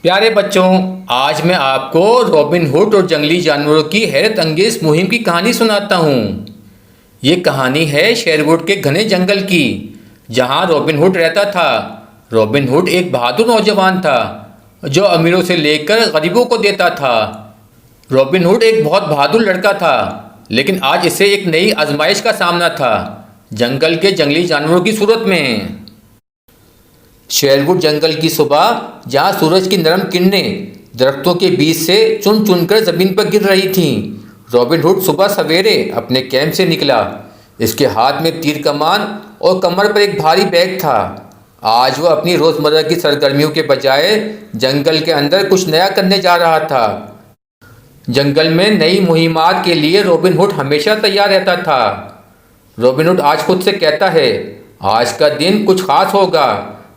प्यारे बच्चों, आज मैं आपको रॉबिन हुड और जंगली जानवरों की हैरत अंगेज मुहिम की कहानी सुनाता हूँ। ये कहानी है शेरवुड के घने जंगल की, जहाँ रॉबिन हुड रहता था। रॉबिन हुड एक बहादुर नौजवान था जो अमीरों से लेकर गरीबों को देता था। रॉबिन हुड एक बहुत बहादुर लड़का था, लेकिन आज इसे एक नई आजमाइश का सामना था, जंगल के जंगली जानवरों की सूरत में। शेरवुड जंगल की सुबह, जहाँ सूरज की नरम किरणें दरख्तों के बीच से चुन चुनकर जमीन पर गिर रही थीं। रॉबिन हुड सुबह सवेरे अपने कैंप से निकला। इसके हाथ में तीर कमान और कमर पर एक भारी बैग था। आज वह अपनी रोजमर्रा की सरगर्मियों के बजाय जंगल के अंदर कुछ नया करने जा रहा था। जंगल में नई मुहिमात के लिए रॉबिन हुड हमेशा तैयार रहता था। रॉबिन हुड आज खुद से कहता है, आज का दिन कुछ खास होगा।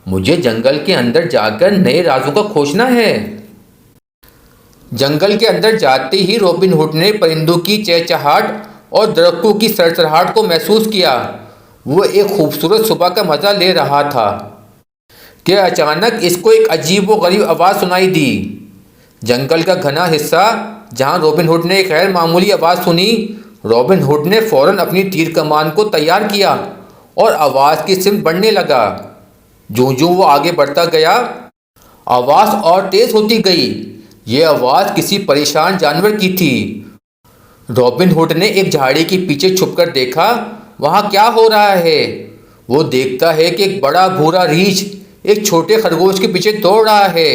मुझे जंगल के अंदर जाकर नए राजों को खोजना है। जंगल के अंदर जाते ही रॉबिन हुड ने परिंदों की चहचहाट और दरख्तों की सरसराहट को महसूस किया। वो एक खूबसूरत सुबह का मजा ले रहा था कि अचानक इसको एक अजीब व गरीब आवाज़ सुनाई दी। जंगल का घना हिस्सा जहां रॉबिन हुड ने एक गैर मामूली आवाज़ सुनी, रॉबिन हुड ने फौरन अपनी तीर कमान को तैयार किया और आवाज़ की सिमत बढ़ने लगा। जो वो आगे बढ़ता गया, आवाज़ और तेज होती गई। ये आवाज़ किसी परेशान जानवर की थी। रॉबिन हुड ने एक झाड़ी के पीछे छुपकर देखा, वहाँ क्या हो रहा है। वो देखता है कि एक बड़ा भूरा रीछ एक छोटे खरगोश के पीछे दौड़ रहा है।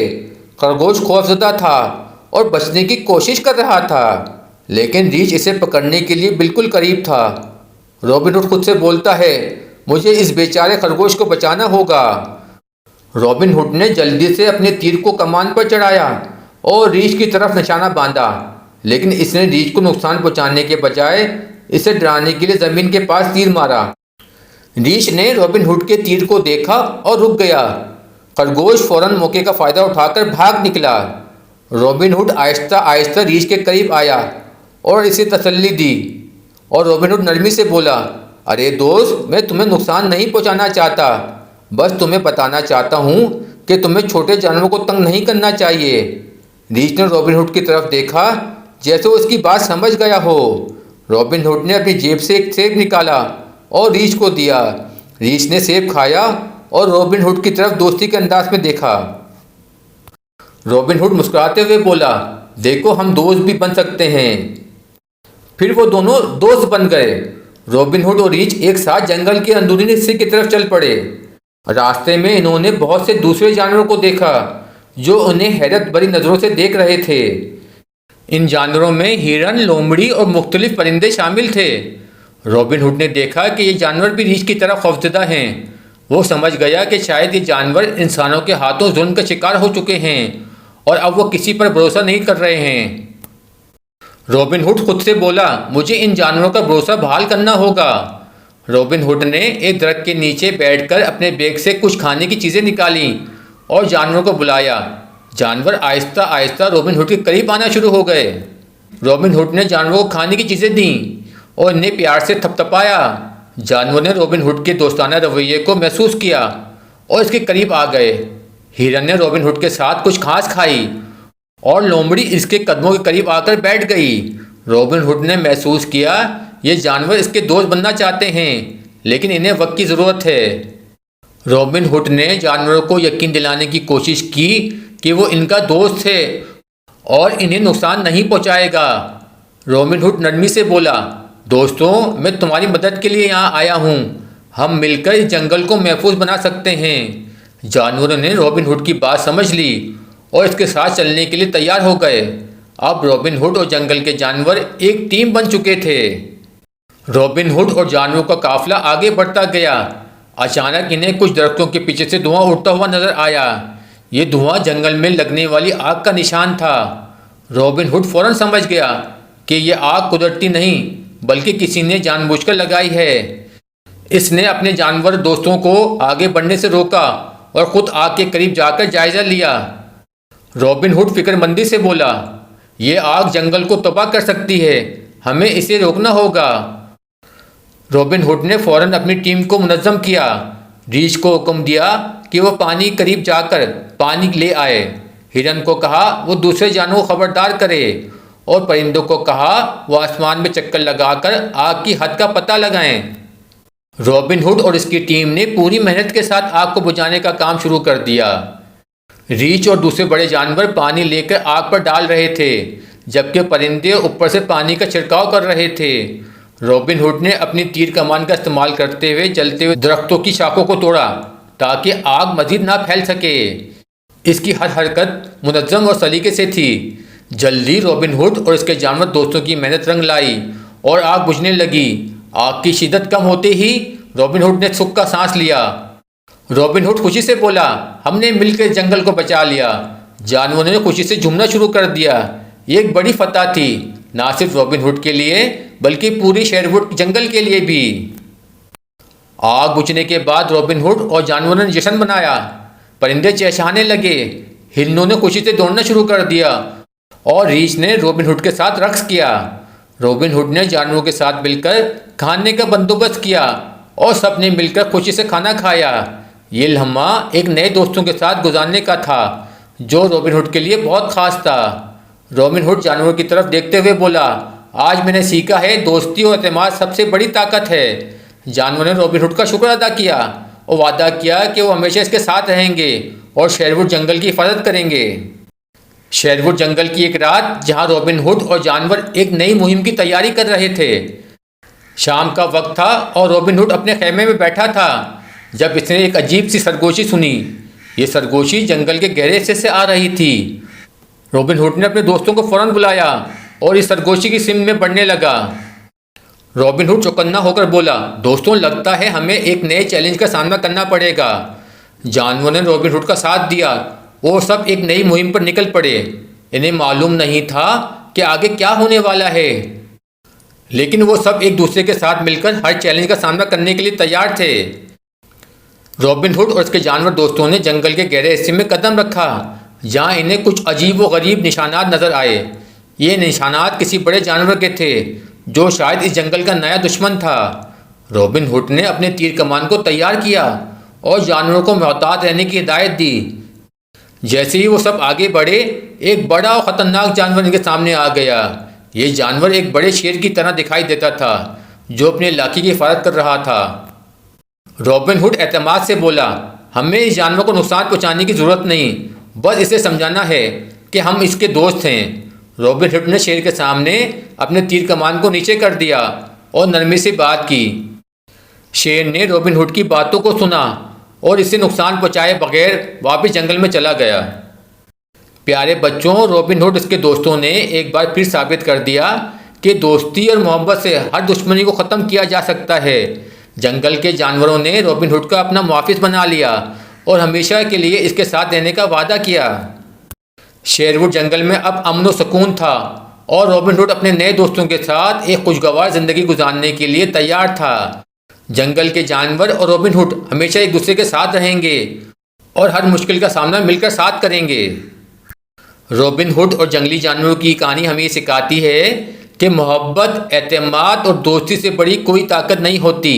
खरगोश खौफजदा था और बचने की कोशिश कर रहा था, लेकिन रीछ इसे पकड़ने के लिए बिल्कुल करीब था। रॉबिन हुड खुद से बोलता है, मुझे इस बेचारे खरगोश को बचाना होगा। रॉबिन हुड ने जल्दी से अपने तीर को कमान पर चढ़ाया और रीछ की तरफ निशाना बांधा, लेकिन इसने रीछ को नुकसान पहुंचाने के बजाय इसे डराने के लिए जमीन के पास तीर मारा। रीछ ने रॉबिन हुड के तीर को देखा और रुक गया। खरगोश फौरन मौके का फायदा उठाकर भाग निकला। रॉबिन हुड आहिस्ता आहिस्ता रीछ के करीब आया और इसे तसल्ली दी, और रॉबिन हुड नरमी से बोला, अरे दोस्त, मैं तुम्हें नुकसान नहीं पहुंचाना चाहता, बस तुम्हें बताना चाहता हूँ कि तुम्हें छोटे जानवरों को तंग नहीं करना चाहिए। रीछ ने रॉबिन हुड की तरफ देखा, जैसे वो उसकी बात समझ गया हो। रॉबिन हुड ने अपनी जेब से एक सेब निकाला और रीछ को दिया। रीछ ने सेब खाया और रॉबिन हुड की तरफ दोस्ती के अंदाज में देखा। रॉबिन हुड मुस्कुराते हुए बोला, देखो, हम दोस्त भी बन सकते हैं। फिर वो दोनों दोस्त बन गए। रॉबिन हुड और रीछ एक साथ जंगल के अंदरूनी हिस्से की तरफ चल पड़े। रास्ते में इन्होंने बहुत से दूसरे जानवरों को देखा जो उन्हें हैरत भरी नज़रों से देख रहे थे। इन जानवरों में हिरन, लोमड़ी और मुख्तलिफ परिंदे शामिल थे। रॉबिन हुड ने देखा कि ये जानवर भी रीछ की तरह खौफजदा हैं। वो समझ गया कि शायद ये जानवर इंसानों के हाथों जुल्म का शिकार हो चुके हैं और अब वो किसी पर भरोसा नहीं कर रहे हैं। रॉबिन हुड खुद से बोला, मुझे इन जानवरों का भरोसा बहाल करना होगा। रॉबिन हुड ने एक दरख्त के नीचे बैठकर अपने बैग से कुछ खाने की चीज़ें निकाली और जानवरों को बुलाया। जानवर आहिस्ता आहिस्ता रॉबिन हुड के करीब आना शुरू हो गए। रॉबिन हुड ने जानवरों को खाने की चीज़ें दी और इन्हें प्यार से थपथपाया। जानवर ने रॉबिन हुड के दोस्ताना रवैये को महसूस किया और इसके करीब आ गए। हिरन ने रॉबिन हुड के साथ कुछ घास खाई और लोमड़ी इसके कदमों के करीब आकर बैठ गई। रॉबिन हुड ने महसूस किया, ये जानवर इसके दोस्त बनना चाहते हैं, लेकिन इन्हें वक्त की ज़रूरत है। रॉबिन हुड ने जानवरों को यकीन दिलाने की कोशिश की कि वो इनका दोस्त है और इन्हें नुकसान नहीं पहुंचाएगा। रॉबिन हुड नरमी से बोला, दोस्तों, मैं तुम्हारी मदद के लिए यहाँ आया हूँ। हम मिलकर इस जंगल को महफूज बना सकते हैं। जानवरों ने रॉबिन हुड की बात समझ ली और इसके साथ चलने के लिए तैयार हो गए। अब रॉबिन हुड और जंगल के जानवर एक टीम बन चुके थे। रॉबिन हुड और जानवरों का काफिला आगे बढ़ता गया। अचानक इन्हें कुछ दरख्तों के पीछे से धुआं उड़ता हुआ नजर आया। ये धुआं जंगल में लगने वाली आग का निशान था। रॉबिन हुड फौरन समझ गया कि यह आग कुदरती नहीं, बल्कि किसी ने जानबूझकर लगाई है। इसने अपने जानवर दोस्तों को आगे बढ़ने से रोका और खुद आग के करीब जाकर जायजा लिया। रॉबिन हुड फिक्रमंदी से बोला, ये आग जंगल को तबाह कर सकती है, हमें इसे रोकना होगा। रॉबिन हुड ने फौरन अपनी टीम को मुनज़्ज़म किया। रीछ को हुक्म दिया कि वह पानी करीब जाकर पानी ले आए। हिरन को कहा वो दूसरे जानवरों को खबरदार करे और परिंदों को कहा वो आसमान में चक्कर लगाकर आग की हद का पता लगाएं। रॉबिन हुड और उसकी टीम ने पूरी मेहनत के साथ आग को बुझाने का काम शुरू कर दिया। रीछ और दूसरे बड़े जानवर पानी लेकर आग पर डाल रहे थे, जबकि परिंदे ऊपर से पानी का छिड़काव कर रहे थे। रॉबिन हुड ने अपनी तीर कमान का इस्तेमाल करते हुए जलते हुए दरख्तों की शाखों को तोड़ा ताकि आग मजीद ना फैल सके। इसकी हर हरकत मुनज़्ज़म और सलीके से थी। जल्दी रॉबिन हुड और उसके जानवर दोस्तों की मेहनत रंग लाई और आग बुझने लगी। आग की शिद्दत कम होते ही रॉबिन हुड ने सुख का सांस लिया। रॉबिन हुड खुशी से बोला, हमने मिलकर जंगल को बचा लिया। जानवरों ने खुशी से झूमना शुरू कर दिया। ये एक बड़ी फतह थी, ना सिर्फ रॉबिन हुड के लिए बल्कि पूरी शेरवुड जंगल के लिए भी। आग बुझने के बाद रॉबिन हुड और जानवरों ने जश्न मनाया। परिंदे चहचहाने लगे, हिरनों ने खुशी से दौड़ना शुरू कर दिया और रीछ ने रॉबिन हुड के साथ रक्स किया। रॉबिन हुड ने जानवरों के साथ मिलकर खाने का बंदोबस्त किया और सब ने मिलकर खुशी से खाना खाया। ये लम्हा एक नए दोस्तों के साथ गुजारने का था, जो रॉबिन हुड के लिए बहुत खास था। रॉबिन हुड जानवरों की तरफ देखते हुए बोला, आज मैंने सीखा है दोस्ती और एतमाद सबसे बड़ी ताकत है। जानवरों ने रॉबिन हुड का शुक्र अदा किया और वादा किया कि वो हमेशा इसके साथ रहेंगे और शेरवुड जंगल की हिफाजत करेंगे। शेरवुड जंगल की एक रात जहां रॉबिन हुड और जानवर एक नई मुहिम की तैयारी कर रहे थे। शाम का वक्त था और रॉबिन हुड अपने खेमे में बैठा था जब इसने एक अजीब सी सरगोशी सुनी। ये सरगोशी जंगल के गहरे हिस्से से आ रही थी। रॉबिन हुड ने अपने दोस्तों को फौरन बुलाया और इस सरगोशी की सिम में बढ़ने लगा। रॉबिन हुड चौकन्ना होकर बोला, दोस्तों लगता है हमें एक नए चैलेंज का सामना करना पड़ेगा। जानवरों ने रॉबिन हुड का साथ दिया और सब एक नई मुहिम पर निकल पड़े। इन्हें मालूम नहीं था कि आगे क्या होने वाला है, लेकिन वो सब एक दूसरे के साथ मिलकर हर चैलेंज का सामना करने के लिए तैयार थे। रॉबिन हुड और उसके जानवर दोस्तों ने जंगल के गहरे हिस्से में कदम रखा, जहाँ इन्हें कुछ अजीब व गरीब निशानात नजर आए। ये निशानात किसी बड़े जानवर के थे जो शायद इस जंगल का नया दुश्मन था। रॉबिन हुड ने अपने तीर कमान को तैयार किया और जानवरों को मोहतात रहने की हिदायत दी। जैसे ही वो सब आगे बढ़े, एक बड़ा और ख़तरनाक जानवर इनके सामने आ गया। ये जानवर एक बड़े शेर की तरह दिखाई देता था जो अपने इलाके की हिफाजत कर रहा था। रॉबिन हुड एतमाद से बोला, हमें इस जानवर को नुकसान पहुंचाने की ज़रूरत नहीं, बस इसे समझाना है कि हम इसके दोस्त हैं। रॉबिन हुड ने शेर के सामने अपने तीर कमान को नीचे कर दिया और नरमी से बात की। शेर ने रॉबिन हुड की बातों को सुना और इसे नुकसान पहुंचाए बगैर वापस जंगल में चला गया। प्यारे बच्चों, रॉबिन हुड उसके दोस्तों ने एक बार फिर साबित कर दिया कि दोस्ती और मोहब्बत से हर दुश्मनी को ख़त्म किया जा सकता है। जंगल के जानवरों ने रॉबिन हुड का अपना मुहाफिज बना लिया और हमेशा के लिए इसके साथ रहने का वादा किया। शेरवुड जंगल में अब अमन व सुकून था और रॉबिन हुड अपने नए दोस्तों के साथ एक खुशगवार ज़िंदगी गुजारने के लिए तैयार था। जंगल के जानवर और रॉबिन हुड हमेशा एक दूसरे के साथ रहेंगे और हर मुश्किल का सामना मिलकर साथ करेंगे। रॉबिन हुड और जंगली जानवरों की कहानी हमें सिखाती है कि मोहब्बत, एतमाद और दोस्ती से बड़ी कोई ताकत नहीं होती।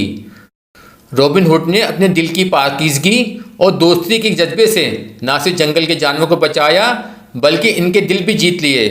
रॉबिन हुड ने अपने दिल की पाकीज़गी और दोस्ती के जज्बे से न सिर्फ जंगल के जानवरों को बचाया बल्कि इनके दिल भी जीत लिए।